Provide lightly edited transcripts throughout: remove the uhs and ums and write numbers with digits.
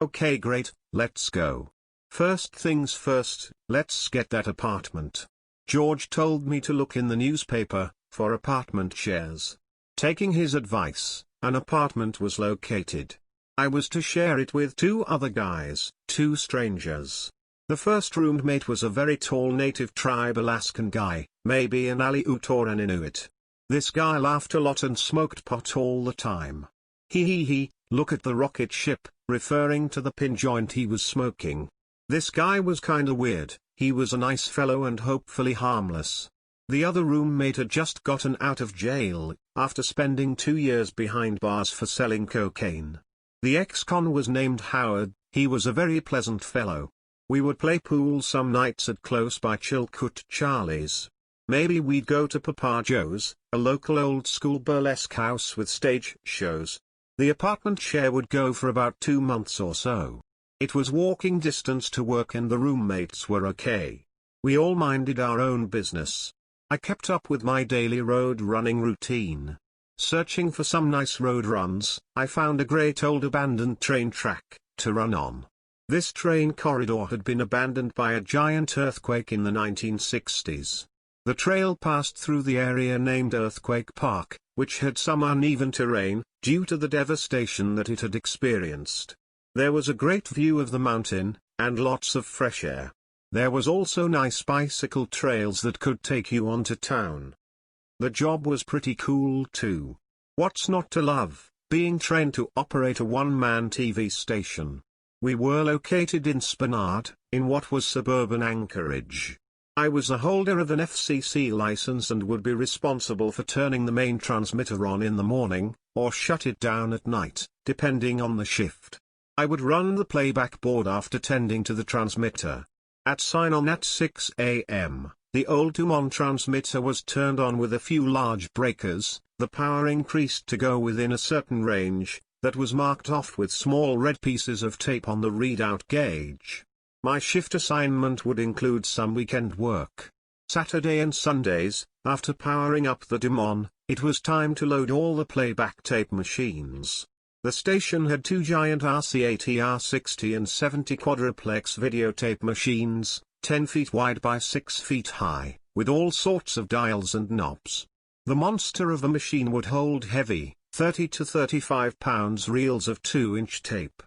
Okay, great, let's go. First things first, let's get that apartment. George told me to look in the newspaper for apartment shares. Taking his advice, an apartment was located. I was to share it with two other guys, two strangers. The first roommate was a very tall native tribe Alaskan guy, maybe an Aleut or an Inuit. This guy laughed a lot and smoked pot all the time. He, look at the rocket ship, referring to the pin joint he was smoking. This guy was kinda weird. He was a nice fellow and hopefully harmless. The other roommate had just gotten out of jail, after spending 2 years behind bars for selling cocaine. The ex-con was named Howard. He was a very pleasant fellow. We would play pool some nights at close-by Chilcoot Charlie's. Maybe we'd go to Papa Joe's, a local old-school burlesque house with stage shows. The apartment share would go for about 2 months or so. It was walking distance to work and the roommates were okay. We all minded our own business. I kept up with my daily road running routine. Searching for some nice road runs, I found a great old abandoned train track to run on. This train corridor had been abandoned by a giant earthquake in the 1960s. The trail passed through the area named Earthquake Park, which had some uneven terrain, due to the devastation that it had experienced. There was a great view of the mountain, and lots of fresh air. There was also nice bicycle trails that could take you onto town. The job was pretty cool too. What's not to love, being trained to operate a one-man TV station? We were located in Spanard, in what was suburban Anchorage. I was a holder of an FCC license and would be responsible for turning the main transmitter on in the morning, or shut it down at night, depending on the shift. I would run the playback board after tending to the transmitter. At sign-on at 6 a.m., the old Dumont transmitter was turned on with a few large breakers. The power increased to go within a certain range, that was marked off with small red pieces of tape on the readout gauge. My shift assignment would include some weekend work. Saturday and Sundays, after powering up the Dumont, it was time to load all the playback tape machines. The station had 2 giant RC80 R60 and 70 quadruplex videotape machines, 10 feet wide by 6 feet high, with all sorts of dials and knobs. The monster of a machine would hold heavy, 30 to 35 pounds reels of 2-inch tape.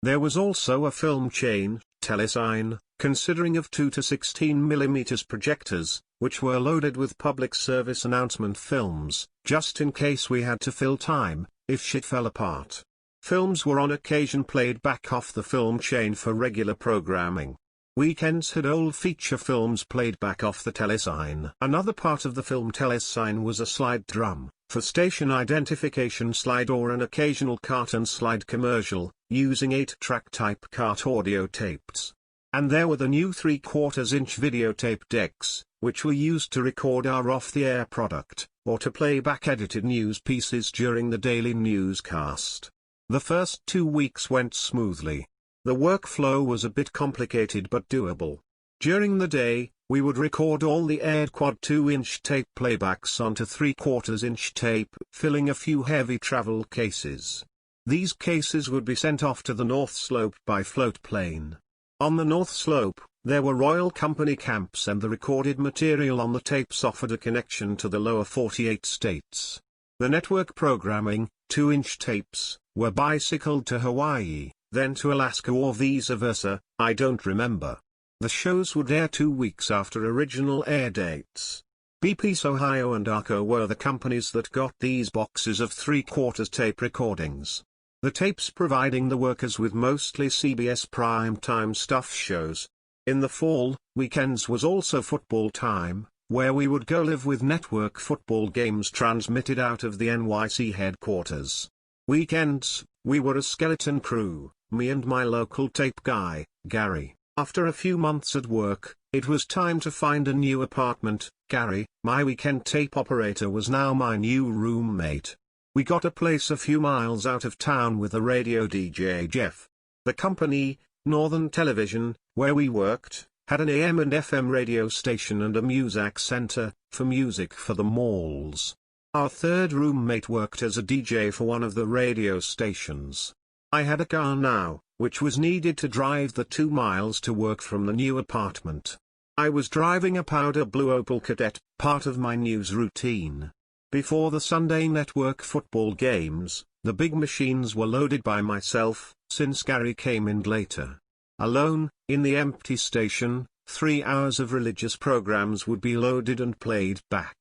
There was also a film chain, telesign, considering of 2 to 16 mm projectors, which were loaded with public service announcement films, just in case we had to fill time, if shit fell apart. Films were on occasion played back off the film chain for regular programming. Weekends had old feature films played back off the telesign. Another part of the film telesign was a slide drum, for station identification slide or an occasional cart and slide commercial, using 8-track type cart audio tapes. And there were the new 3/4-inch videotape decks, which were used to record our off-the-air product, or to play back edited news pieces during the daily newscast. The first 2 weeks went smoothly. The workflow was a bit complicated but doable. During the day, we would record all the aired quad 2-inch tape playbacks onto 3/4-inch tape, filling a few heavy travel cases. These cases would be sent off to the North Slope by float plane. On the North Slope, there were Royal Company camps and the recorded material on the tapes offered a connection to the lower 48 states. The network programming, 2-inch tapes, were bicycled to Hawaii, then to Alaska or vice versa, I don't remember. The shows would air 2 weeks after original air dates. BP's Ohio and Arco were the companies that got these boxes of 3/4 tape recordings. The tapes providing the workers with mostly CBS primetime stuff shows. In the fall, weekends was also football time, where we would go live with network football games transmitted out of the NYC headquarters. Weekends, we were a skeleton crew, me and my local tape guy, Gary. After a few months at work, it was time to find a new apartment. Gary, my weekend tape operator, was now my new roommate. We got a place a few miles out of town with a radio DJ Jeff. The company, Northern Television, where we worked, had an AM and FM radio station and a music center, for music for the malls. Our third roommate worked as a DJ for one of the radio stations. I had a car now, which was needed to drive the 2 miles to work from the new apartment. I was driving a powder blue Opel Kadett, part of my news routine. Before the Sunday network football games, the big machines were loaded by myself, since Gary came in later. Alone, in the empty station, 3 hours of religious programs would be loaded and played back.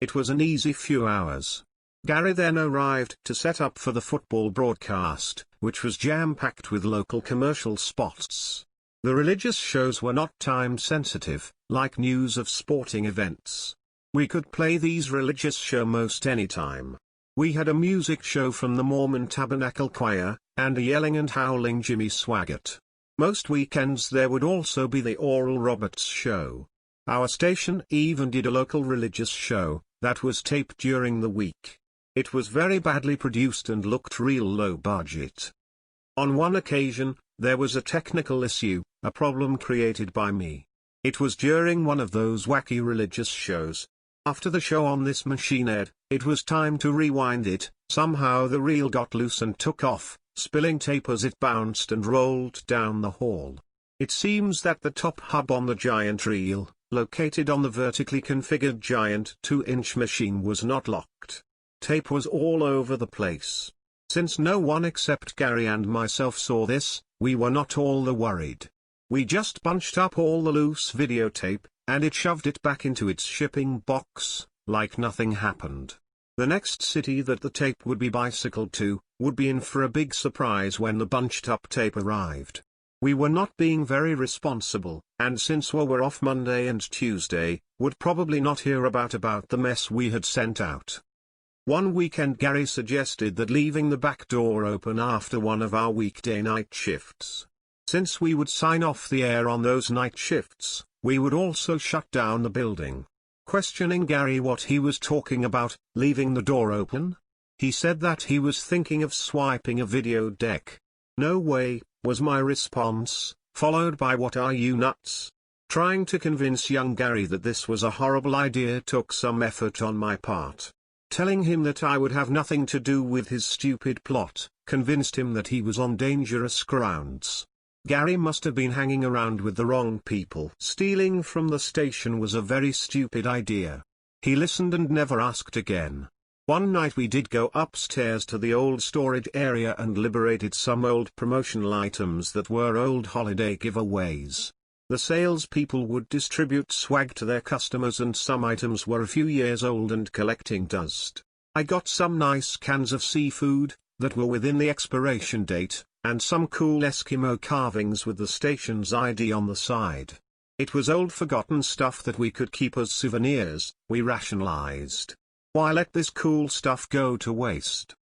It was an easy few hours. Gary then arrived to set up for the football broadcast, which was jam-packed with local commercial spots. The religious shows were not time-sensitive, like news of sporting events. We could play these religious shows most any time. We had a music show from the Mormon Tabernacle Choir, and a yelling and howling Jimmy Swaggart. Most weekends there would also be the Oral Roberts show. Our station even did a local religious show, that was taped during the week. It was very badly produced and looked real low budget. On one occasion, there was a technical issue, a problem created by me. It was during one of those wacky religious shows. After the show on this machine aired, it was time to rewind it. Somehow the reel got loose and took off, spilling tape as it bounced and rolled down the hall. It seems that the top hub on the giant reel, located on the vertically configured giant 2-inch machine, was not locked. Tape was all over the place. Since no one except Gary and myself saw this, we were not all that worried. We just bunched up all the loose videotape, and it shoved it back into its shipping box, like nothing happened. The next city that the tape would be bicycled to, would be in for a big surprise when the bunched up tape arrived. We were not being very responsible, and since we were off Monday and Tuesday, would probably not hear about the mess we had sent out. One weekend Gary suggested that leaving the back door open after one of our weekday night shifts. Since we would sign off the air on those night shifts, we would also shut down the building. Questioning Gary what he was talking about, leaving the door open? He said that he was thinking of swiping a video deck. No way, was my response, followed by "What, are you nuts?" Trying to convince young Gary that this was a horrible idea took some effort on my part. Telling him that I would have nothing to do with his stupid plot, convinced him that he was on dangerous grounds. Gary must have been hanging around with the wrong people. Stealing from the station was a very stupid idea. He listened and never asked again. One night we did go upstairs to the old storage area and liberated some old promotional items that were old holiday giveaways. The salespeople would distribute swag to their customers, and some items were a few years old and collecting dust. I got some nice cans of seafood, that were within the expiration date, and some cool Eskimo carvings with the station's ID on the side. It was old forgotten stuff that we could keep as souvenirs, we rationalized. Why let this cool stuff go to waste?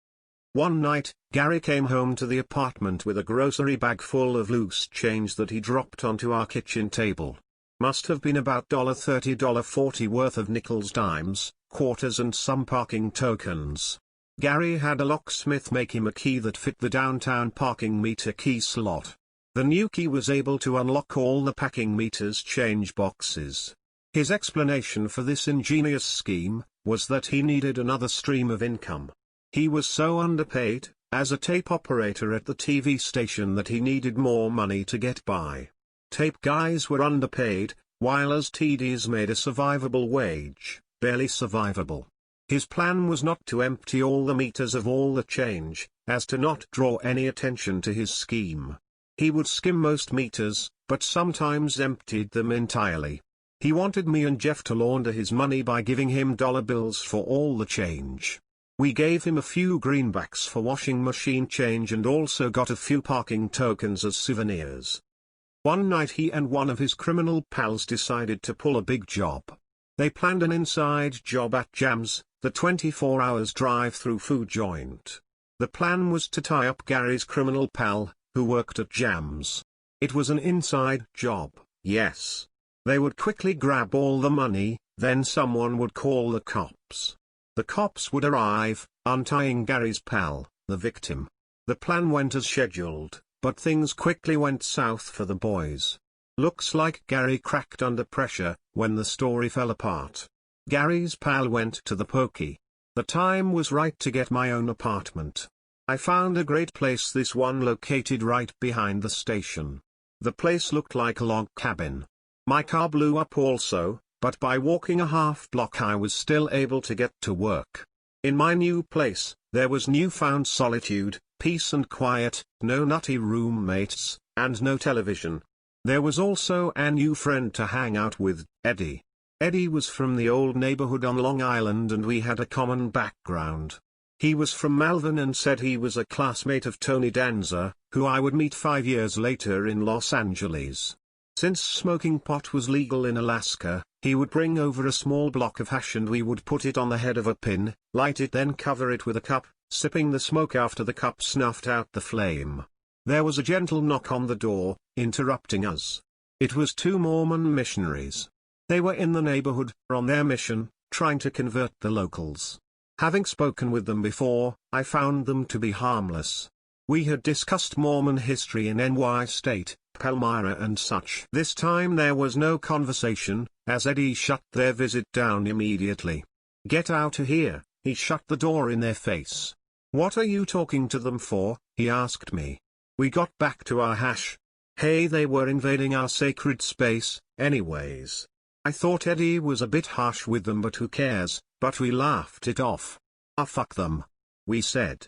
One night, Gary came home to the apartment with a grocery bag full of loose change that he dropped onto our kitchen table. Must have been about $30, $40 worth of nickels, dimes, quarters and some parking tokens. Gary had a locksmith make him a key that fit the downtown parking meter key slot. The new key was able to unlock all the parking meters change boxes. His explanation for this ingenious scheme was that he needed another stream of income. He was so underpaid, as a tape operator at the TV station, that he needed more money to get by. Tape guys were underpaid, while us TDs made a survivable wage, barely survivable. His plan was not to empty all the meters of all the change, as to not draw any attention to his scheme. He would skim most meters, but sometimes emptied them entirely. He wanted me and Jeff to launder his money by giving him dollar bills for all the change. We gave him a few greenbacks for washing machine change and also got a few parking tokens as souvenirs. One night he and one of his criminal pals decided to pull a big job. They planned an inside job at Jam's, the 24 hours drive-through food joint. The plan was to tie up Gary's criminal pal, who worked at Jam's. It was an inside job, yes. They would quickly grab all the money, then someone would call the cops. The cops would arrive, untying Gary's pal, the victim. The plan went as scheduled, but things quickly went south for the boys. Looks like Gary cracked under pressure, when the story fell apart. Gary's pal went to the pokey. The time was right to get my own apartment. I found a great place, this one located right behind the station. The place looked like a log cabin. My car blew up also, but by walking a half block I was still able to get to work. In my new place, there was newfound solitude, peace and quiet, no nutty roommates, and no television. There was also a new friend to hang out with, Eddie. Eddie was from the old neighborhood on Long Island and we had a common background. He was from Malvern and said he was a classmate of Tony Danza, who I would meet 5 years later in Los Angeles. Since smoking pot was legal in Alaska, he would bring over a small block of hash and we would put it on the head of a pin, light it, then cover it with a cup, sipping the smoke after the cup snuffed out the flame. There was a gentle knock on the door, interrupting us. It was 2 Mormon missionaries. They were in the neighborhood, on their mission, trying to convert the locals. Having spoken with them before, I found them to be harmless. We had discussed Mormon history in NY State, Palmyra and such. This time there was no conversation, as Eddie shut their visit down immediately. "Get out of here," he shut the door in their face. "What are you talking to them for?" he asked me. We got back to our hash. Hey, they were invading our sacred space, anyways. I thought Eddie was a bit harsh with them, but who cares, but we laughed it off. "Ah, fuck them," we said.